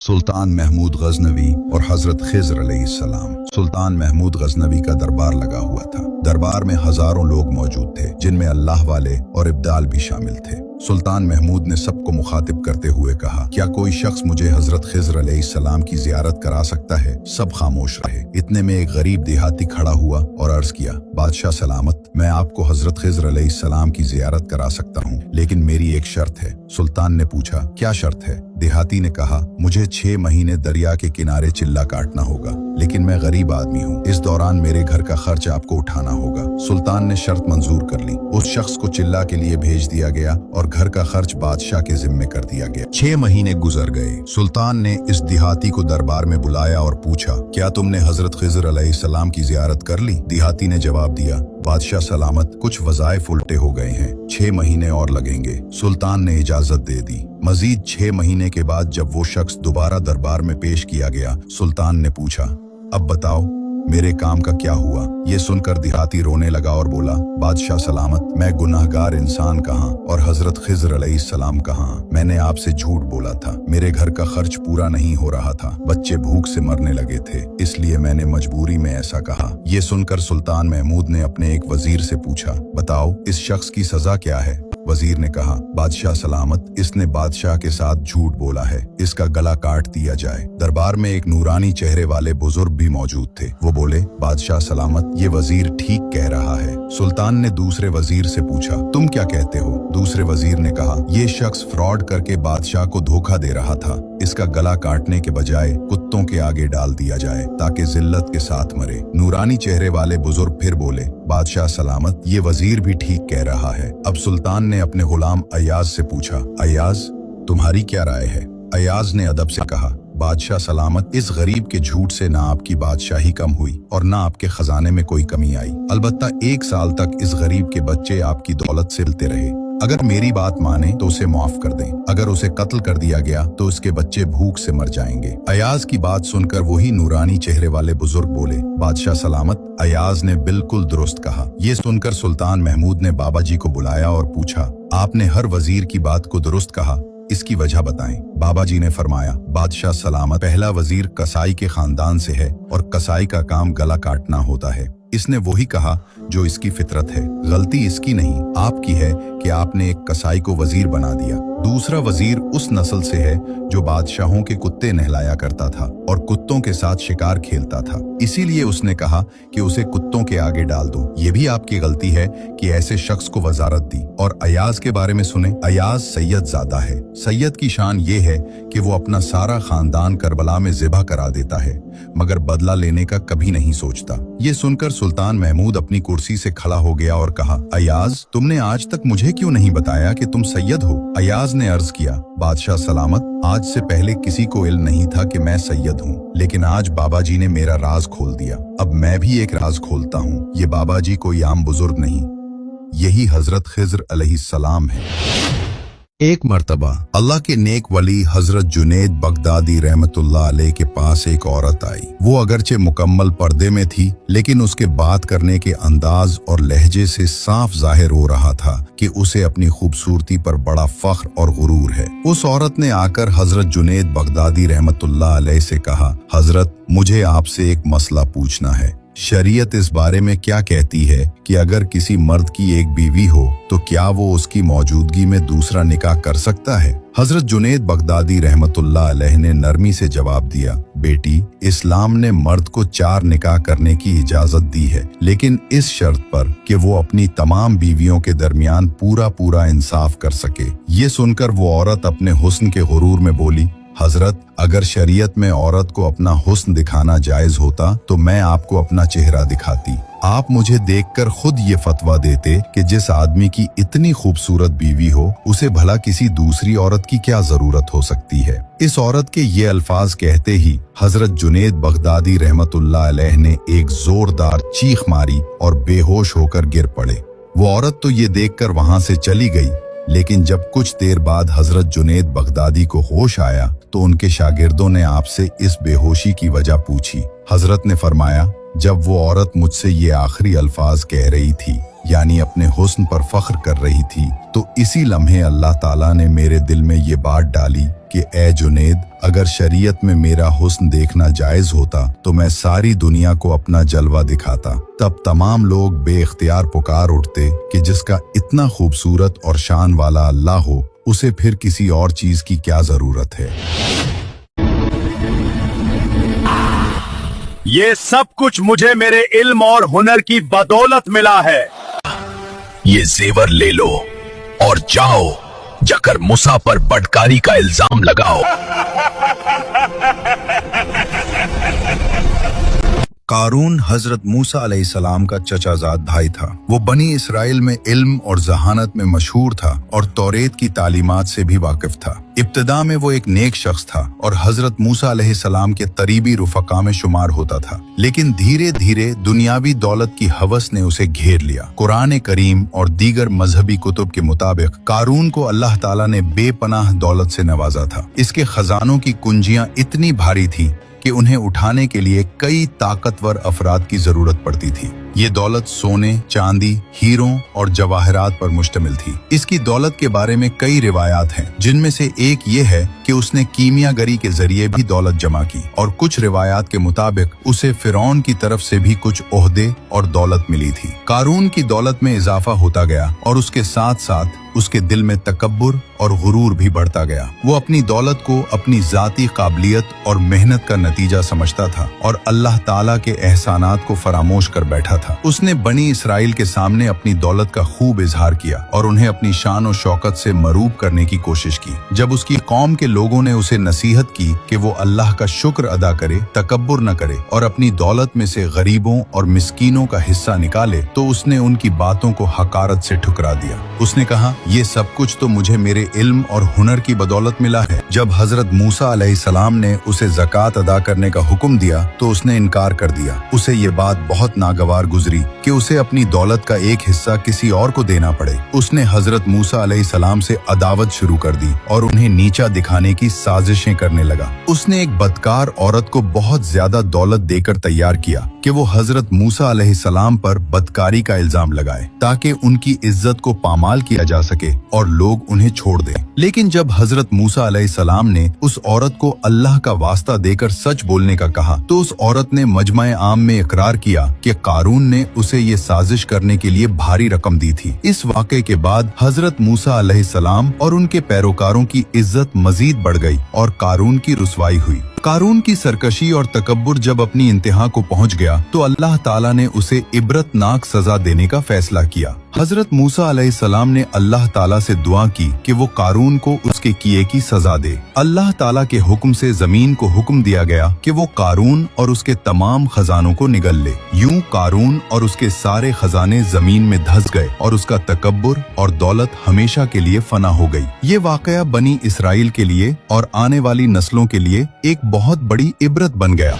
सुल्तान महमूद गजनवी और हजरत खिज़र अलैहिस्सलाम। सुल्तान महमूद गजनवी का दरबार लगा हुआ था। दरबार में हजारों लोग मौजूद थे, जिनमें अल्लाह वाले और इब्दाल भी शामिल थे। सुल्तान महमूद ने सबको मुखातिब करते हुए कहा, क्या कोई शख्स मुझे हजरत खिज़र अलैहिस्सलाम की जियारत करा सकता है? सब खामोश रहे। इतने में एक गरीब देहाती खड़ा हुआ और अर्ज किया, बादशाह सलामत, मैं आपको हजरत खिज़र अलैहिस्सलाम की जियारत करा सकता हूँ, लेकिन मेरी एक शर्त है। सुल्तान ने पूछा, क्या शर्त है? देहाती ने कहा, मुझे 6 महीने दरिया के किनारे चिल्ला काटना होगा, लेकिन मैं गरीब आदमी हूँ। इस दौरान मेरे घर का खर्च आपको उठाना होगा। सुल्तान ने शर्त मंजूर कर ली। उस शख्स को चिल्ला के लिए भेज दिया गया और घर का खर्च बादशाह के जिम्मे कर दिया गया। 6 महीने गुजर गए। सुल्तान ने इस देहाती को दरबार में बुलाया और पूछा, क्या तुमने हजरत खिज़र अलैहिस्सलाम की जियारत कर ली? देहाती ने जवाब दिया, बादशाह सलामत, कुछ वज़ाइफ उल्टे हो गए हैं, 6 महीने और लगेंगे। सुल्तान ने इजाजत दे दी। मजीद 6 महीने के बाद जब वो शख्स दोबारा दरबार में पेश किया गया, सुल्तान ने पूछा, अब बताओ मेरे काम का क्या हुआ? ये सुनकर देहाती रोने लगा और बोला, बादशाह सलामत, मैं गुनाहगार इंसान कहाँ और हजरत खिज़र अलैहिस्सलाम कहाँ? मैंने आपसे झूठ बोला था। मेरे घर का खर्च पूरा नहीं हो रहा था, बच्चे भूख से मरने लगे थे, इसलिए मैंने मजबूरी में ऐसा कहा। ये सुनकर सुल्तान महमूद ने अपने एक वजीर से पूछा, बताओ इस शख्स की सजा क्या है? वजीर ने कहा, बादशाह सलामत, इसने बादशाह के साथ झूठ बोला है, इसका गला काट दिया जाए। दरबार में एक नूरानी चेहरे वाले बुजुर्ग भी मौजूद थे। वो बोले, बादशाह सलामत, ये वजीर ठीक कह रहा है। सुल्तान ने दूसरे वजीर से पूछा, तुम क्या कहते हो? दूसरे वजीर ने कहा, ये शख्स फ्रॉड करके बादशाह को धोखा दे रहा था, इसका गला काटने के बजाय कुत्तों के आगे डाल दिया जाए ताकि जिल्लत के साथ मरे। नूरानी चेहरे वाले बुजुर्ग फिर बोले, बादशाह सलामत, ये वजीर भी ठीक कह रहा है। अब सुल्तान ने अपने गुलाम अय्याज से पूछा, अय्याज, तुम्हारी क्या राय है? अय्याज ने अदब से कहा, बादशाह सलामत, इस गरीब के झूठ से ना आपकी बादशाही कम हुई और ना आपके खजाने में कोई कमी आई। अलबत्ता 1 साल तक इस गरीब के बच्चे आपकी दौलत से मिलते रहे। अगर मेरी बात माने तो उसे माफ कर दें, अगर उसे कत्ल कर दिया गया तो उसके बच्चे भूख से मर जाएंगे। अय्याज की बात सुनकर वही नूरानी चेहरे वाले बुजुर्ग बोले, बादशाह सलामत, अय्याज ने बिल्कुल दुरुस्त कहा। ये सुनकर सुल्तान महमूद ने बाबा जी को बुलाया और पूछा, आपने हर वजीर की बात को दुरुस्त कहा, इसकी वजह बताएं। बाबा जी ने फरमाया, बादशाह सलामत, पहला वजीर कसाई के खानदान से है और कसाई का काम गला काटना होता है। इसने वही कहा जो इसकी फितरत है। गलती इसकी नहीं, आपकी है कि आपने एक कसाई को वजीर बना दिया। दूसरा वजीर उस नस्ल से है जो बादशाहों के कुत्ते नहलाया करता था और कुत्तों के साथ शिकार खेलता था, इसीलिए उसने कहा कि उसे कुत्तों के आगे डाल दो। ये भी आपकी गलती है कि ऐसे शख्स को वजारत दी। और अय्याज के बारे में सुने, अय्याज सैयद ज़ादा है। सैयद की शान ये है कि वो अपना सारा खानदान करबला में ज़िबा करा देता है, मगर बदला लेने का कभी नहीं सोचता। ये सुनकर सुल्तान महमूद अपनी कुर्सी से खड़ा हो गया और कहा, अय्याज, तुमने आज तक मुझे क्यों नहीं बताया कि तुम सैयद हो? अय्याज ने अर्ज किया, बादशाह सलामत, आज से पहले किसी को इल्म नहीं था कि मैं सैयद हूँ, लेकिन आज बाबा जी ने मेरा राज खोल दिया। अब मैं भी एक राज खोलता हूँ। ये बाबा जी कोई आम बुजुर्ग नहीं, यही हजरत खिज़र अलैहिस्सलाम है। एक मर्तबा अल्लाह के नेक वली हजरत जुनैद बगदादी रहमतुल्लाह अलैह के पास एक औरत आई। वो अगरचे मुकम्मल पर्दे में थी, लेकिन उसके बात करने के अंदाज और लहजे से साफ जाहिर हो रहा था कि उसे अपनी खूबसूरती पर बड़ा फख्र और गुरूर है। उस औरत ने आकर हजरत जुनैद बगदादी रहमतुल्लाह अलैह से कहा, हजरत, मुझे आपसे एक मसला पूछना है। शरीयत इस बारे में क्या कहती है कि अगर किसी मर्द की एक बीवी हो तो क्या वो उसकी मौजूदगी में दूसरा निकाह कर सकता है? हजरत जुनैद बगदादी रहमतुल्लाह अलैह ने नरमी से जवाब दिया, बेटी, इस्लाम ने मर्द को 4 निकाह करने की इजाजत दी है, लेकिन इस शर्त पर कि वो अपनी तमाम बीवियों के दरमियान पूरा इंसाफ कर सके। ये सुनकर वो औरत अपने हुस्न के गुरूर में बोली, हजरत, अगर शरीयत में औरत को अपना हुस्न दिखाना जायज होता तो मैं आपको अपना चेहरा दिखाती। आप मुझे देखकर खुद ये फतवा देते कि जिस आदमी की इतनी खूबसूरत बीवी हो, उसे भला किसी दूसरी औरत की क्या जरूरत हो सकती है? इस औरत के ये अल्फाज कहते ही हजरत जुनैद बगदादी रहमतुल्लाह अलैह ने एक जोरदार चीख मारी और बेहोश होकर गिर पड़े। वो औरत तो ये देखकर वहां से चली गई, लेकिन जब कुछ देर बाद हजरत जुनैद बगदादी को होश आया तो उनके शागिर्दों ने आपसे इस बेहोशी की वजह पूछी। हजरत ने फरमाया, जब वो औरत मुझसे ये आखिरी अल्फाज कह रही थी यानी अपने हुस्न पर फख्र कर रही थी, तो इसी लम्हे अल्लाह ताला ने मेरे दिल में ये बात डाली कि ए जुनैद, अगर शरीयत में मेरा हुस्न देखना जायज होता तो मैं सारी दुनिया को अपना जलवा दिखाता। तब तमाम लोग बेइख्तियार पुकार उठते कि जिसका इतना खूबसूरत और शान वाला अल्लाह हो, उसे फिर किसी और चीज की क्या जरूरत है। ये सब कुछ मुझे मेरे इल्म और हुनर की बदौलत मिला है। ये जेवर ले लो और जाओ, जाकर मूसा पर बदकारी का इल्जाम लगाओ। कारून हजरत मूसा अलैहिस्सलाम का चचाजाद भाई था। वो बनी इसराइल में इल्म और जहानत में मशहूर था और तौरेत की तालीमात से भी वाकिफ था। इब्तिदा में वो एक नेक शख्स था और हजरत मूसा अलैहिस्सलाम के करीबी रुफका में शुमार होता था, लेकिन धीरे धीरे दुनियावी दौलत की हवस ने उसे घेर लिया। कुरान करीम और दीगर मजहबी कुतुब के मुताबिक कारून को अल्लाह ताला ने बेपनाह दौलत से नवाजा था। इसके खजानों की कुंजियां इतनी भारी थीं कि उन्हें उठाने के लिए कई ताकतवर अफराद की जरूरत पड़ती थी। ये दौलत सोने, चांदी, हीरों और जवाहरात पर मुश्तमिल थी। इसकी दौलत के बारे में कई रिवायात हैं, जिनमें से एक ये है कि उसने कीमियागरी के जरिए भी दौलत जमा की, और कुछ रिवायात के मुताबिक उसे फिरौन की तरफ से भी कुछ ओहदे और दौलत मिली थी। कारून की दौलत में इजाफा होता गया और उसके साथ साथ उसके दिल में तकब्बुर और गुरूर भी बढ़ता गया। वो अपनी दौलत को अपनी जाती काबिलियत और मेहनत का नतीजा समझता था और अल्लाह ताला के एहसानात को फरामोश कर बैठा था। उसने बनी इसराइल के सामने अपनी दौलत का खूब इजहार किया और उन्हें अपनी शान और शौकत से मरूब करने की कोशिश की। जब उसकी कौम के लोगों ने उसे नसीहत की कि वो अल्लाह का शुक्र अदा करे, तकब्बुर न करे और अपनी दौलत में से गरीबों और मिस्कीनों का हिस्सा निकाले, तो उसने उनकी बातों को हकारत से ठुकरा दिया। उसने कहा, ये सब कुछ तो मुझे मेरे इल्म और हुनर की बदौलत मिला है। जब हजरत मूसा अलैहिस्सलाम ने उसे ज़कात अदा करने का हुक्म दिया तो उसने इनकार कर दिया। उसे ये बात बहुत नागवार गुजरी कि उसे अपनी दौलत का एक हिस्सा किसी और को देना पड़े। उसने हजरत मूसा अलैहिस्सलाम से अदावत शुरू कर दी और उन्हें नीचा दिखाने की साजिशें करने लगा। उसने एक बदकार औरत को बहुत ज्यादा दौलत देकर तैयार किया कि वो हजरत मूसा अलैहिस्सलाम पर बदकारी का इल्जाम लगाए, ताकि उनकी इज्जत को पामाल किया जा सके और लोग उन्हें छोड़ दें। लेकिन जब हजरत मूसा अलैहिस्सलाम ने उस औरत को अल्लाह का वास्ता देकर सच बोलने का कहा, तो उस औरत ने मजमा आम में इकरार किया कि कारून ने उसे ये साजिश करने के लिए भारी रकम दी थी। इस वाक़े के बाद हजरत मूसा अलैहिस्सलाम और उनके पैरोकारों की इज्जत मजीद बढ़ गई और कारून की रुसवाई हुई। कारून की सरकशी और तकब्बुर जब अपनी इंतहा को पहुंच गया तो अल्लाह ताला ने उसे इबरतनाक सजा देने का फैसला किया। हजरत मूसा अलैहिस्सलाम ने अल्लाह ताला से दुआ की कि वो कारून को उसके किए की सजा दे। अल्लाह ताला के हुक्म से जमीन को हुक्म दिया गया कि वो कारून और उसके तमाम खजानों को निगल ले। यूं कारून और उसके सारे खजाने जमीन में धंस गए और उसका तकब्बुर और दौलत हमेशा के लिए फना हो गई। ये वाकया बनी इसराइल के लिए और आने वाली नस्लों के लिए एक बहुत बड़ी इबरत बन गया।